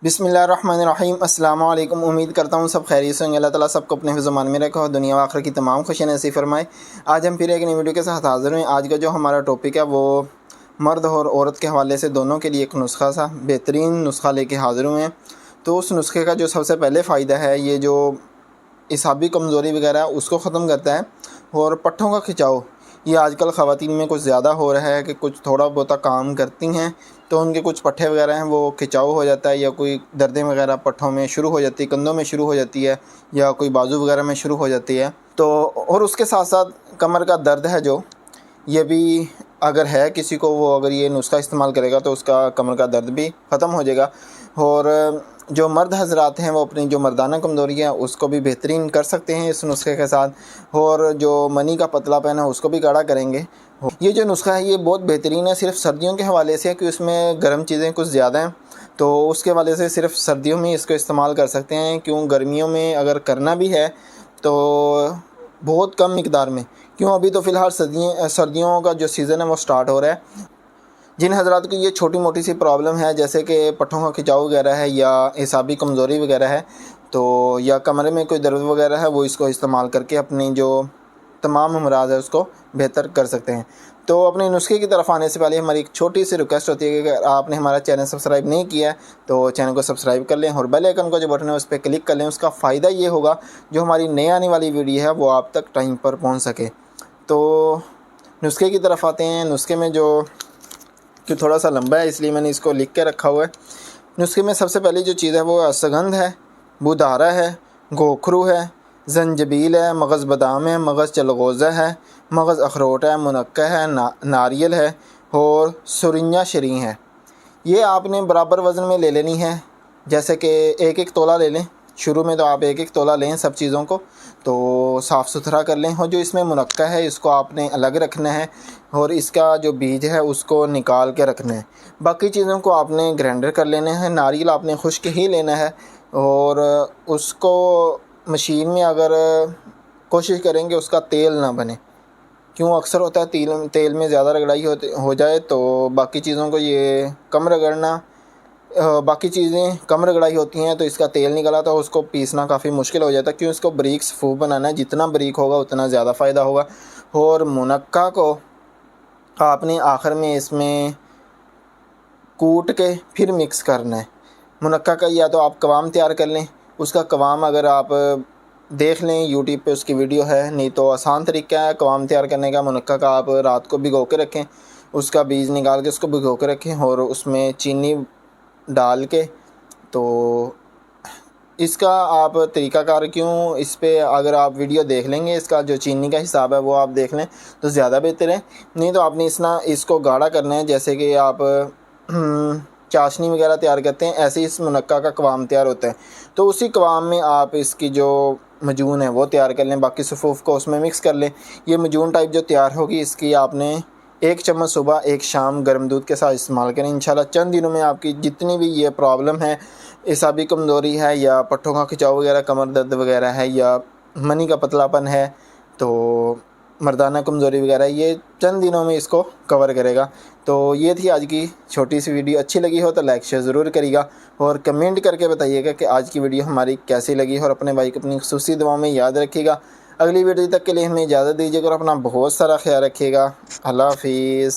बिस्मिल्लाहिर्रहमानिर्रहीम। अस्सलाम वालेकुम। उम्मीद करता हूँ सब खैरियत से होंगे। अल्लाह ताला सबको अपने ज़मान में रखा और दुनिया व आखिरत की तमाम खुशियाँ नसीब फरमाए। आज हम फिर एक नई वीडियो के साथ हाज़िर हुए। आज का जो हमारा टॉपिक है वो मर्द और औरत के हवाले से दोनों के लिए एक नुस्खा सा बेहतरीन नुस्खा लेके हाज़िर हुए हैं। तो उस नुस्खे का जो सबसे पहले फ़ायदा है, ये जो इसाबी कमज़ोरी वगैरह है उसको ख़त्म करता है। और पट्ठों का खिंचाव, ये आजकल ख़वातीन में कुछ ज़्यादा हो रहा है कि कुछ थोड़ा बहुत काम करती हैं तो उनके कुछ पट्ठे वगैरह हैं वो खिंचाव हो जाता है, या कोई दर्दें वगैरह पट्ठों में शुरू हो जाती है, कंधों में शुरू हो जाती है, या कोई बाजू वगैरह में शुरू हो जाती है। तो और उसके साथ साथ कमर का दर्द है जो, ये भी अगर है किसी को, वो अगर ये नुस्खा इस्तेमाल करेगा तो उसका कमर का दर्द भी ख़त्म हो जाएगा। और जो मर्द हजरात हैं वो अपनी जो मर्दाना कमज़ोरी है उसको भी बेहतरीन कर सकते हैं इस नुस्खे के साथ। और जो मनी का पतलापन है उसको भी गाढ़ा करेंगे। ये जो नुस्खा है ये बहुत बेहतरीन है। सिर्फ सर्दियों के हवाले से है कि उसमें गर्म चीज़ें कुछ ज़्यादा हैं, तो उसके हवाले से सिर्फ सर्दियों में इसको इस्तेमाल कर सकते हैं। क्यों, गर्मियों में अगर करना भी है तो बहुत कम मिकदार में। क्यों, अभी तो फ़िलहाल सर्दियों का जो सीज़न है वो स्टार्ट हो रहा है। जिन हज़रात को ये छोटी मोटी सी प्रॉब्लम है, जैसे कि पट्ठों का खिंचाव वगैरह है या एसाबी कमज़ोरी वगैरह है, तो या कमरे में कोई दर्द वगैरह है, वो इसको इस्तेमाल करके अपनी जो तमाम अमराज है उसको बेहतर कर सकते हैं। तो अपने नुस्खे की तरफ आने से पहले हमारी एक छोटी सी रिक्वेस्ट होती है कि अगर आपने हमारा चैनल सब्सक्राइब नहीं किया है तो चैनल को सब्सक्राइब कर लें और बेल आइकन का जो बटन है उस पर क्लिक कर लें। उसका फ़ायदा ये होगा जो हमारी नई आने वाली वीडियो है वो आप तक टाइम पर पहुँच सके। तो नुस्खे की तरफ आते हैं। नुस्खे में जो कि थोड़ा सा लंबा है इसलिए मैंने इसको लिख के रखा हुआ है। नुस्खे में सबसे पहली जो चीज़ है वो अश्वगंध है, बुधारा है, गोखरू है, जंजबील है, मगज़ बादाम है, मगज़ चलगोज़ा है, मगज़ अखरोट है, मुनक्का है, नारियल है और सुरिया शरी है। ये आपने बराबर वज़न में ले लेनी है। जैसे कि एक एक तोला ले लें। शुरू में तो आप एक एक तोला लें सब चीज़ों को, तो साफ़ सुथरा कर लें। और जो इसमें मुनक्का है इसको आपने अलग रखना है और इसका जो बीज है उसको निकाल के रखना है। बाकी चीज़ों को आपने ग्राइंडर कर लेना है। नारियल आपने खुश्क ही लेना है और उसको मशीन में अगर कोशिश करेंगे उसका तेल ना बने। क्यों, अक्सर होता है तेल में ज़्यादा रगड़ाई हो जाए तो बाकी चीज़ों को ये कम रगड़ना, बाकी चीज़ें कम रगड़ाई होती हैं तो इसका तेल निकला तो उसको पीसना काफ़ी मुश्किल हो जाता है। क्यों, इसको बारीक सफ़ूफ बनाना है, जितना बारीक होगा उतना ज़्यादा फ़ायदा होगा। और मुनक्का को आपने आखिर में इसमें कूट के फिर मिक्स करना है। मुनक्का का या तो आप कवाम तैयार कर लें, उसका कवाम अगर आप देख लें यूट्यूब पे उसकी वीडियो है, नहीं तो आसान तरीका है कवाम तैयार करने का। मुनक्का का आप रात को भिगो के रखें, उसका बीज निकाल के उसको भिगो के रखें और उसमें चीनी डाल के, तो इसका आप तरीक़ाकार, क्यों, इस पे अगर आप वीडियो देख लेंगे इसका जो चीनी का हिसाब है वो आप देख लें तो ज़्यादा बेहतर है। नहीं तो आपने इसको गाढ़ा करना है, जैसे कि आप चाशनी वगैरह तैयार करते हैं ऐसे ही इस मुनक्का का कवाम तैयार होता है। तो उसी कवाम में आप इसकी जो मजून है वो तैयार कर लें, बाकी सफ़ूफ को उसमें मिक्स कर लें। ये मजून टाइप जो तैयार होगी इसकी आपने 1 चम्मच सुबह 1 शाम गर्म दूध के साथ इस्तेमाल करें। इंशाल्लाह चंद दिनों में आपकी जितनी भी ये प्रॉब्लम है, एसाबी कमज़ोरी है या पट्ठों का खिंचाव वगैरह, कमर दर्द वगैरह है या मनी का पतलापन है, तो मर्दाना कमज़ोरी वगैरह, ये चंद दिनों में इसको कवर करेगा। तो ये थी आज की छोटी सी वीडियो। अच्छी लगी हो तो लाइक शेयर ज़रूर करिएगा और कमेंट करके बताइएगा कि आज की वीडियो हमारी कैसी लगी। और अपने भाई को अपनी खुसूसी दुआओं में याद रखिएगा। अगली वीडियो तक के लिए हमें इजाज़त दीजिएगा और अपना बहुत सारा ख्याल रखिएगा। अल्लाह हाफिज़।